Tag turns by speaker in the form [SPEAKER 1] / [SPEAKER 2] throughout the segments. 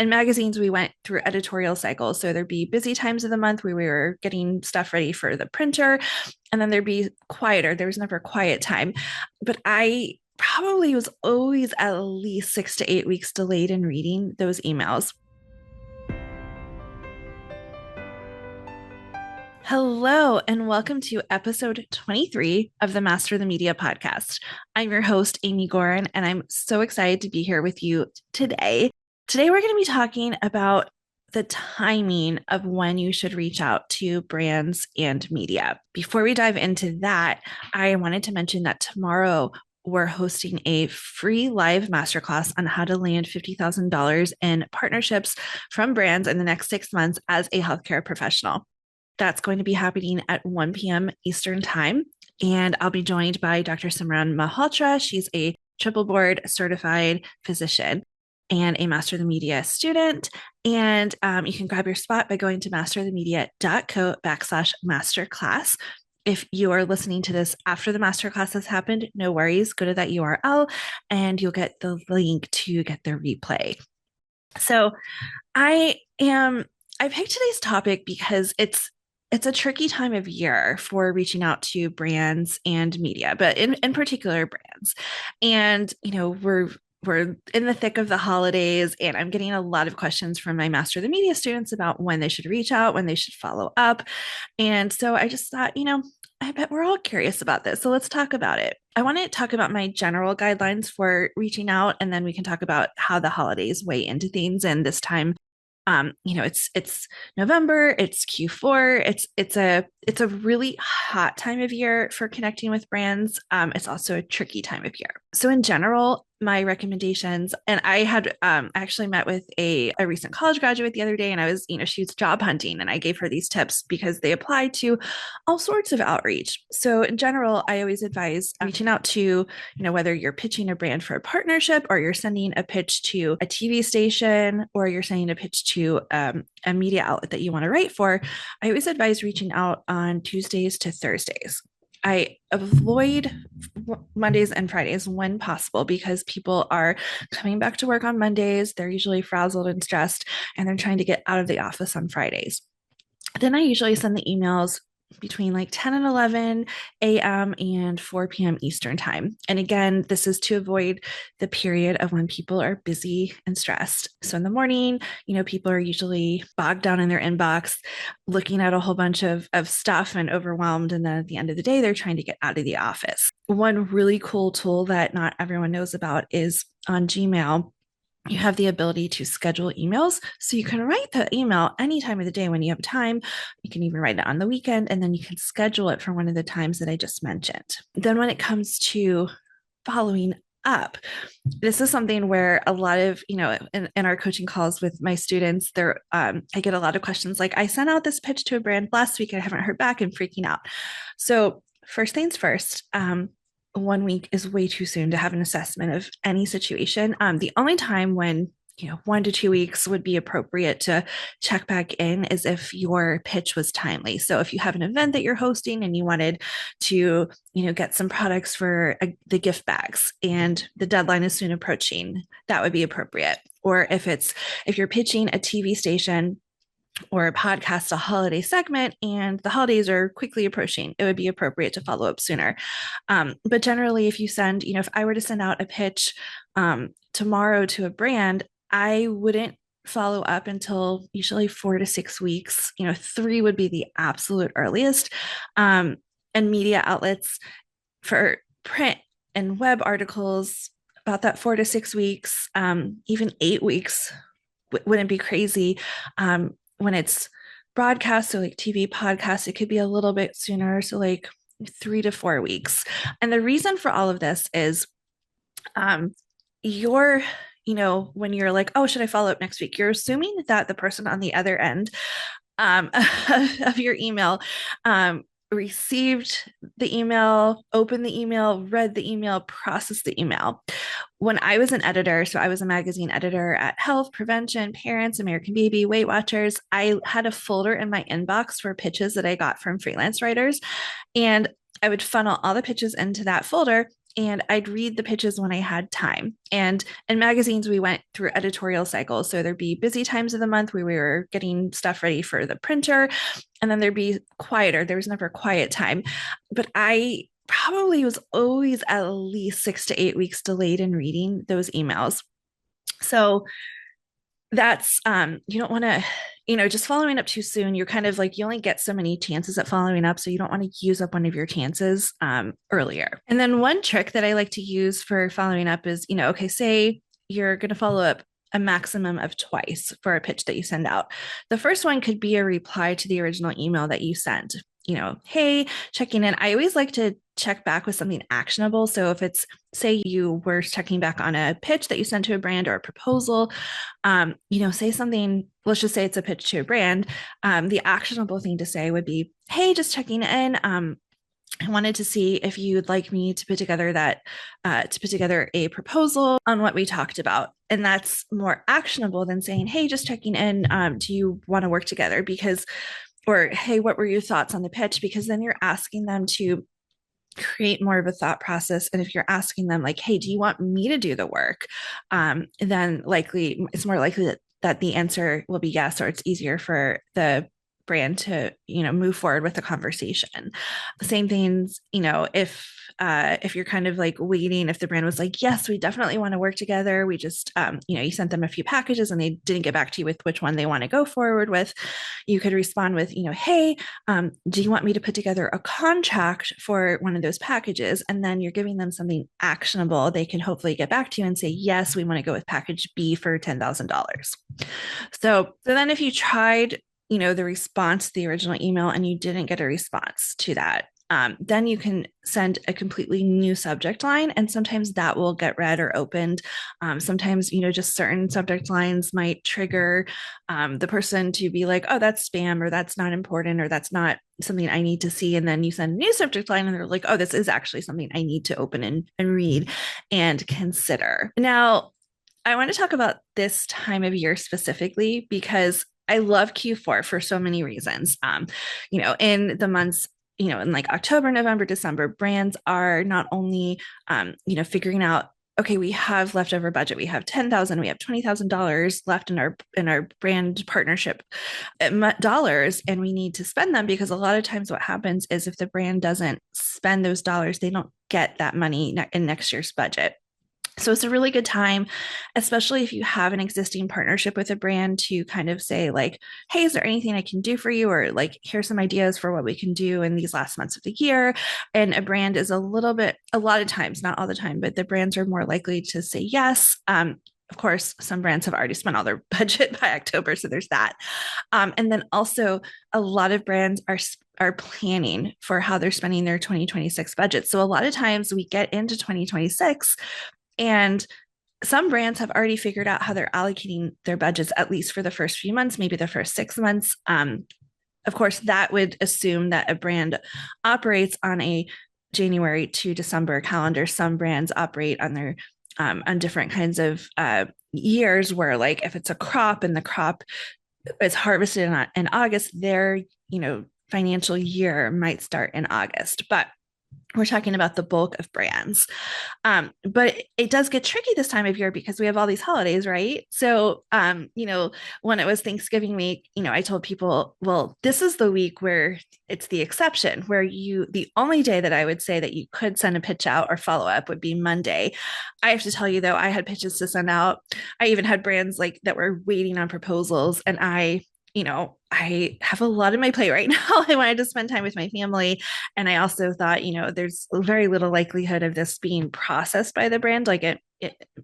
[SPEAKER 1] in magazines, we went through editorial cycles. So there'd be busy times of the month where we were getting stuff ready for the printer, and then there'd be quieter. There was never a quiet time. But I probably was always at least 6 to 8 weeks delayed in reading those emails. Hello, and welcome to episode 23 of the Master the Media podcast. I'm your host, Amy Gorin, and I'm so excited to be here with you today. Today, we're going to be talking about the timing of when you should reach out to brands and media. Before we dive into that, I wanted to mention that tomorrow we're hosting a free live masterclass on how to land $50,000 in partnerships from brands in the next 6 months as a healthcare professional. That's going to be happening at 1 p.m. Eastern Time. And I'll be joined by Dr. Simran Malhotra. She's a triple board certified physician and a Master of the Media student. And you can grab your spot by going to masterthemedia.co/masterclass. If you are listening to this after the masterclass has happened, no worries. Go to that URL and you'll get the link to get the replay. So I picked today's topic because it's a tricky time of year for reaching out to brands and media, but in particular brands. And we're in the thick of the holidays, and I'm getting a lot of questions from my Master of the Media students about when they should reach out, when they should follow up. And so I just thought, I bet we're all curious about this. So let's talk about it. I want to talk about my general guidelines for reaching out, and then we can talk about how the holidays weigh into things. And this time, it's November, it's Q4, it's a really hot time of year for connecting with brands. It's also a tricky time of year. So in general, my recommendations, and I had actually met with a recent college graduate the other day, and I was, she was job hunting, and I gave her these tips because they apply to all sorts of outreach. So in general, I always advise reaching out to, whether you're pitching a brand for a partnership, or you're sending a pitch to a TV station, or you're sending a pitch to a media outlet that you want to write for. I always advise reaching out on Tuesdays to Thursdays. I avoid Mondays and Fridays when possible because people are coming back to work on Mondays. They're usually frazzled and stressed, and they're trying to get out of the office on Fridays. Then I usually send the emails between like 10 and 11 a.m. and 4 p.m. Eastern time. And again, this is to avoid the period of when people are busy and stressed. So in the morning, people are usually bogged down in their inbox, looking at a whole bunch of stuff and overwhelmed. And then at the end of the day, they're trying to get out of the office. One really cool tool that not everyone knows about is on Gmail. You have the ability to schedule emails. So you can write the email any time of the day when you have time. You can even write it on the weekend, and then you can schedule it for one of the times that I just mentioned. Then when it comes to following up, this is something where a lot of, in our coaching calls with my students, I get a lot of questions like, I sent out this pitch to a brand last week, I haven't heard back, and freaking out. So first things first, 1 week is way too soon to have an assessment of any situation. The only time when 1 to 2 weeks would be appropriate to check back in is if your pitch was timely. So if you have an event that you're hosting and you wanted to get some products for the gift bags, and the deadline is soon approaching, that would be appropriate. Or if you're pitching a TV station or a podcast, a holiday segment, and the holidays are quickly approaching, it would be appropriate to follow up sooner. But generally, if you send, if I were to send out a pitch tomorrow to a brand, I wouldn't follow up until usually 4 to 6 weeks. 3 would be the absolute earliest. And media outlets for print and web articles, about that 4 to 6 weeks, even 8 weeks wouldn't be crazy. When it's broadcast, so like TV podcasts, it could be a little bit sooner. So like 3 to 4 weeks. And the reason for all of this is you're, when you're like, oh, should I follow up next week? You're assuming that the person on the other end of your email received the email, opened the email, read the email, processed the email. When I was an editor, so I was a magazine editor at Health, Prevention, Parents, American Baby, Weight Watchers, I had a folder in my inbox for pitches that I got from freelance writers. And I would funnel all the pitches into that folder. and I'd read the pitches when I had time. And in magazines, we went through editorial cycles. So there'd be busy times of the month where we were getting stuff ready for the printer, and then there'd be quieter. There was never a quiet time. But I probably was always at least 6 to 8 weeks delayed in reading those emails. So that's you don't want to, just following up too soon. You're kind of like, you only get so many chances at following up, so you don't want to use up one of your chances earlier. And then one trick that I like to use for following up is, okay, say you're going to follow up a maximum of twice for a pitch that you send out. The first one could be a reply to the original email that you sent. Hey, checking in. I always like to check back with something actionable. So if it's, say you were checking back on a pitch that you sent to a brand or a proposal, say something, let's just say it's a pitch to a brand. The actionable thing to say would be, hey, just checking in. I wanted to see if you'd like me to put together a proposal on what we talked about. And that's more actionable than saying, hey, just checking in. Do you want to work together? Or, hey, what were your thoughts on the pitch? Because then you're asking them to create more of a thought process. And if you're asking them like, hey, do you want me to do the work? Then it's more likely that the answer will be yes, or it's easier for the brand to move forward with the conversation. The same things, if you're kind of like waiting, if the brand was like, yes, we definitely want to work together, we just you sent them a few packages and they didn't get back to you with which one they want to go forward with, you could respond with, hey, do you want me to put together a contract for one of those packages? And then you're giving them something actionable. They can hopefully get back to you and say, yes, we want to go with package B for $10,000. So then if you tried the response to the original email and you didn't get a response to that, then you can send a completely new subject line, and sometimes that will get read or opened. Sometimes, just certain subject lines might trigger the person to be like, oh, that's spam, or that's not important, or that's not something I need to see. And then you send a new subject line and they're like, oh, this is actually something I need to open and read and consider. Now, I want to talk about this time of year specifically because I love Q4 for so many reasons. In the months, in like October, November, December, brands are not only, figuring out, okay, we have leftover budget. We have 10,000, we have $20,000 left in our brand partnership dollars, and we need to spend them, because a lot of times what happens is if the brand doesn't spend those dollars, they don't get that money in next year's budget. So it's a really good time, especially if you have an existing partnership with a brand, to kind of say like, hey, is there anything I can do for you? Or like, here's some ideas for what we can do in these last months of the year. And a brand is a lot of times, not all the time, but the brands are more likely to say yes. Of course, some brands have already spent all their budget by October, so there's that. And then also, a lot of brands are planning for how they're spending their 2026 budget. So a lot of times we get into 2026, and some brands have already figured out how they're allocating their budgets, at least for the first few months, maybe the first 6 months. Of course, that would assume that a brand operates on a January to December calendar. Some brands operate on different kinds of years, where like if it's a crop and the crop is harvested in August, their financial year might start in August. But we're talking about the bulk of brands. But it does get tricky this time of year because we have all these holidays, right? So, when it was Thanksgiving week, I told people, well, this is the week where it's the exception, where the only day that I would say that you could send a pitch out or follow up would be Monday. I have to tell you, though, I had pitches to send out. I even had brands like that were waiting on proposals, and I have a lot on my plate right now. I wanted to spend time with my family. And I also thought, there's very little likelihood of this being processed by the brand. Like it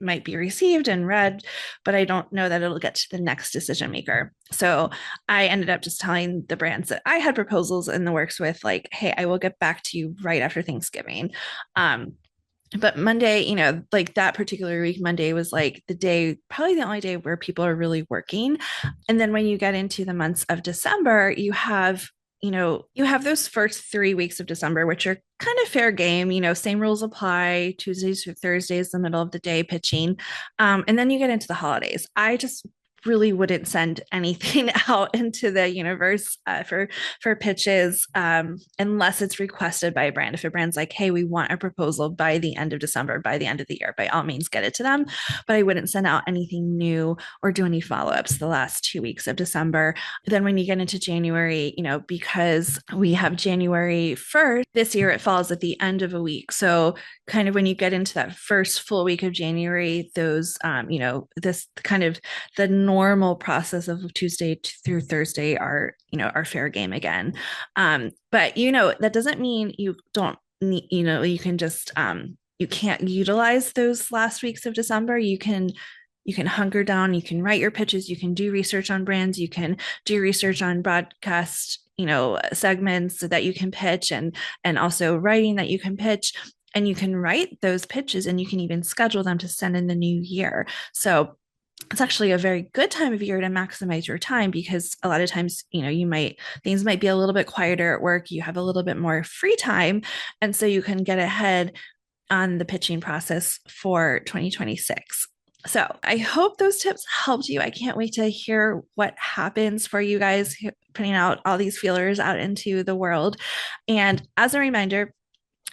[SPEAKER 1] might be received and read, but I don't know that it'll get to the next decision maker. So I ended up just telling the brands that I had proposals in the works with, like, hey, I will get back to you right after Thanksgiving. But Monday, like that particular week, Monday was like probably the only day where people are really working. And then when you get into the months of December, you have those first 3 weeks of December, which are kind of fair game. Same rules apply. Tuesdays through Thursdays, the middle of the day pitching. And then you get into the holidays. I just really wouldn't send anything out into the universe for pitches unless it's requested by a brand. If a brand's like, hey, we want a proposal by the end of December, by the end of the year, by all means get it to them. But I wouldn't send out anything new or do any follow-ups the last 2 weeks of December. Then when you get into January, because we have January 1st, this year it falls at the end of a week. So kind of when you get into that first full week of January, those, this kind of the normal process of Tuesday through Thursday are fair game again. But that doesn't mean you don't need, you can just you can't utilize those last weeks of December. You can hunker down, you can write your pitches, you can do research on brands, you can do research on broadcast, segments so that you can pitch, and also writing that you can pitch, and you can write those pitches and you can even schedule them to send in the new year. So it's actually a very good time of year to maximize your time, because a lot of times, things might be a little bit quieter at work. You have a little bit more free time. And so you can get ahead on the pitching process for 2026. So I hope those tips helped you. I can't wait to hear what happens for you guys putting out all these feelers out into the world. And as a reminder,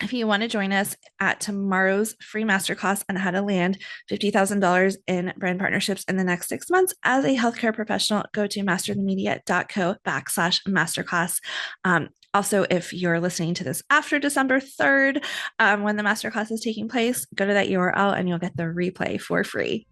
[SPEAKER 1] if you want to join us at tomorrow's free masterclass on how to land $50,000 in brand partnerships in the next 6 months as a healthcare professional, go to masterthemedia.co/masterclass. Also, if you're listening to this after December 3rd, when the masterclass is taking place, go to that URL and you'll get the replay for free.